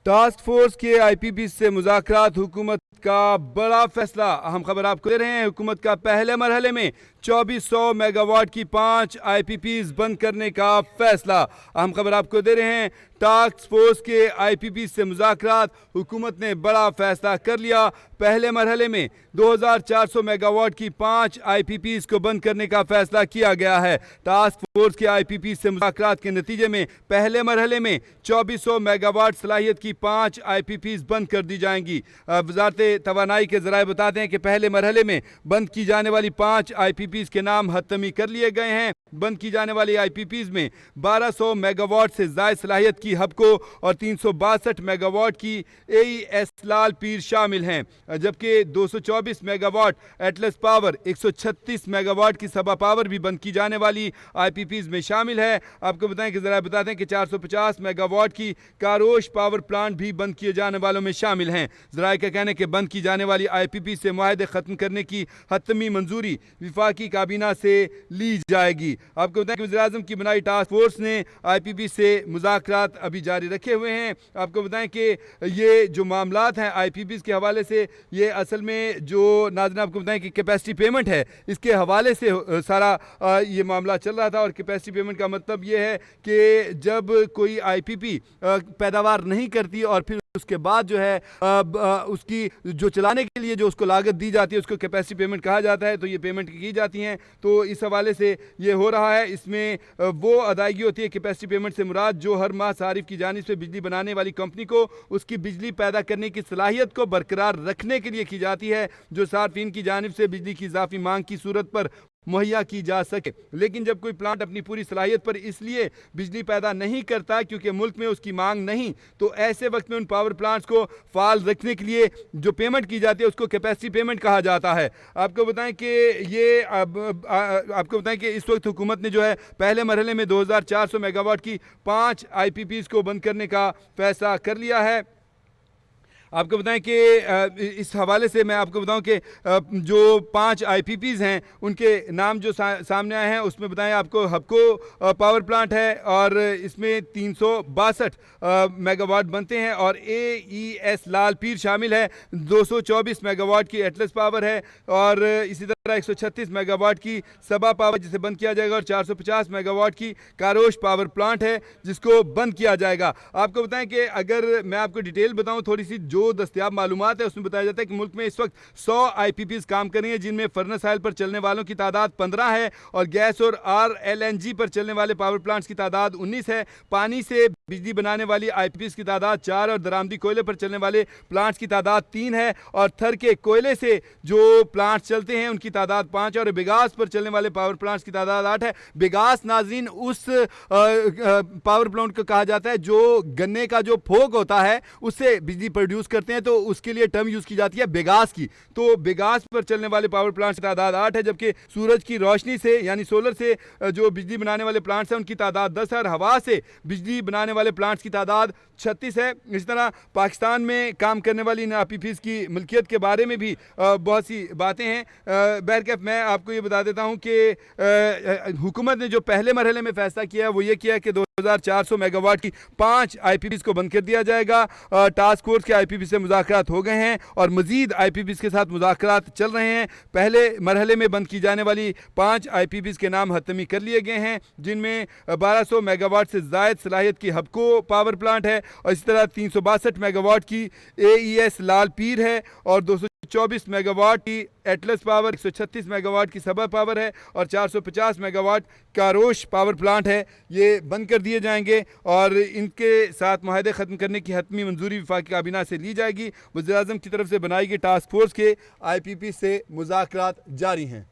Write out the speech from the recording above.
Task force के IPP से मुज़ाकरात, हुकूमत का बड़ा फैसला। अहम खबर आपको दे रहे हैं। हुकूमत का पहले मरहले में 2400 मेगावाट की 5 आईपीपीज बंद करने का फैसला। अहम खबर आपको दे रहे हैं। टास्क फोर्स के आईपीपी से मुज़ाकरात, हुकूमत ने बड़ा फैसला कर लिया। पहले मरहले में 2400 मेगावाट की 5 आईपीपीज को बंद करने का फैसला किया गया है। टास्क फोर्स के आईपीपी से मुज़ाकरात के नतीजे में पहले मरहले में 2400 मेगावाट सलाहियत की 5 आईपीपीज बंद कर दी जाएंगी। वजारत तवानाई के ज़राए बताते हैं कि पहले मरहले में बंद की जाने वाली 5 आईपीपीज के नाम हतमी कर लिए गए हैं। बंद की जाने वाली आईपीपीज में 1200 मेगावाट से ज़ायद सलाहियत की हबको और 362 मेगावाट की एईएस लाल पीर शामिल हैं, जबकि 224 मेगावाट एटलस पावर, 136 मेगावाट की सबा पावर भी बंद की जाने वाली आईपीपीज में शामिल है। आपको बताएं कि ज़रा बताते हैं कि 450 मेगावाट की कारोश पावर प्लांट भी बंद किए जाने वालों में शामिल हैं। ज़राए का कहना है कि बंद की जाने वाली आईपीपी से मुआहदे ख़त्म करने की हतमी मंजूरी विफाकी काबीना से ली जाएगी। आपको बताएं कि वज़ीर-ए-आज़म की बनाई टास्क फोर्स ने आईपीपी से मुज़ाकरात अभी जारी रखे हुए हैं। आपको बताएं कि ये जो मामलात हैं आईपीपी के हवाले से, ये असल में जो नाज़रीन आपको बताएं कि कैपेसिटी पेमेंट है, इसके हवाले से सारा ये मामला चल रहा था। और कैपेसिटी पेमेंट का मतलब ये है कि जब कोई आईपीपी पैदावार नहीं करती और फिर उसके बाद जो है उसकी जो चलाने के लिए जो उसको लागत दी जाती है उसको कैपेसिटी पेमेंट कहा जाता है। तो ये पेमेंट की जाती हैं। तो इस हवाले से ये हो रहा है। इसमें वो अदायगी होती है कैपेसिटी पेमेंट से मुराद जो हर माह सारिफ की जानिब से बिजली बनाने वाली कंपनी को उसकी बिजली पैदा करने की सलाहियत को बरकरार रखने के लिए की जाती है, जो सार्फिन की जानिब से बिजली की इजाफी मांग की सूरत पर मुहैया की जा सके। लेकिन जब कोई प्लांट अपनी पूरी सलाहियत पर इसलिए बिजली पैदा नहीं करता क्योंकि मुल्क में उसकी मांग नहीं, तो ऐसे वक्त में उन पावर प्लांट्स को फाल रखने के लिए जो पेमेंट की जाती है उसको कैपेसिटी पेमेंट कहा जाता है। आपको बताएं कि ये आपको बताएं कि इस वक्त हुकूमत ने जो है पहले मरहले में 2400 मेगावाट की 5 आईपीपीज को बंद करने का फैसला कर लिया है। आपको बताएं कि इस हवाले से मैं आपको बताऊं कि जो 5 आईपीपीज हैं उनके नाम जो सामने आए हैं उसमें बताएं आपको हबको पावर प्लांट है और इसमें 362 मेगावाट बनते हैं और एईएस लाल पीर शामिल है। 224 मेगावाट की एटलस पावर है और इसी तरह 136 मेगावाट की सबा पावर जिसे बंद किया जाएगा और 450 मेगावाट की कारोश पावर प्लांट है जिसको बंद किया जाएगा। आपको बताएं कि अगर मैं आपको डिटेल बताऊं थोड़ी सी, जो दस्तयाब मालूमात है उसमें बताया जाता है कि मुल्क में इस वक्त 100 आईपीपीज काम कर रही हैं, जिनमें फर्नेस ऑयल पर चलने वालों की तादाद 15 है और गैस और आरएलएनजी पर चलने वाले पावर प्लांट्स की तादाद 19 है। पानी से बिजली बनाने वाली आईपीपीज की तादाद 4 और दरामदी कोयले पर चलने वाले प्लांट्स की तादाद 3 है और थर के कोयले से जो प्लांट्स चलते हैं उनकी तादाद 5 और बिगास पर चलने वाले पावर प्लांट्स की तादाद 8 है। बिगास नाज़रीन उस पावर प्लांट को कहा जाता है जो गन्ने का जो फोक होता है उससे बिजली प्रोड्यूस करते हैं, तो उसके लिए टर्म यूज की जाती है बिगास की। तो बिगास पर चलने वाले पावर प्लांट्स की तादाद 8 है, जबकि सूरज की रोशनी से यानी सोलर से जो बिजली बनाने वाले प्लांट्स हैं उनकी तादाद 10 है और हवा से बिजली बनाने वाले प्लांट्स की तादाद 36 है। इस तरह पाकिस्तान में काम करने वाली इन आईपीपीज की मिल्कियत के बारे में भी बहुत सी बातें हैं। बहरकैफ मैं आपको ये बता देता हूँ कि हुकूमत ने जो पहले मरहले में फैसला किया है वो ये किया है कि 2400 मेगावाट की 5 आईपीपीज को बंद कर दिया जाएगा। टास्क फोर्स के आईपीपी से मुज़ाकरात हो गए हैं और मजीद आईपीपीज के साथ मुज़ाकरात चल रहे हैं। पहले मरहले में बंद की जाने वाली 5 आईपीपीज के नाम हतमी कर लिए गए हैं, जिनमें 1200 मेगावाट से ज़ायद सलाहियत की हबको पावर प्लांट है और इसी तरह 362 मेगावाट की एईएस लाल पीर है और 224 मेगावाट की एटलस पावर, 136 मेगावाट की सबा पावर है और 450 मेगावाट कारोश पावर प्लांट है। ये बंद कर दिए जाएंगे और इनके साथ मुआहदे ख़त्म करने की हतमी मंजूरी वफाकी काबीना से ली जाएगी। वज़ीर-ए-आज़म की तरफ से बनाई गई टास्क फोर्स के आईपीपी से मुज़ाकरात जारी हैं।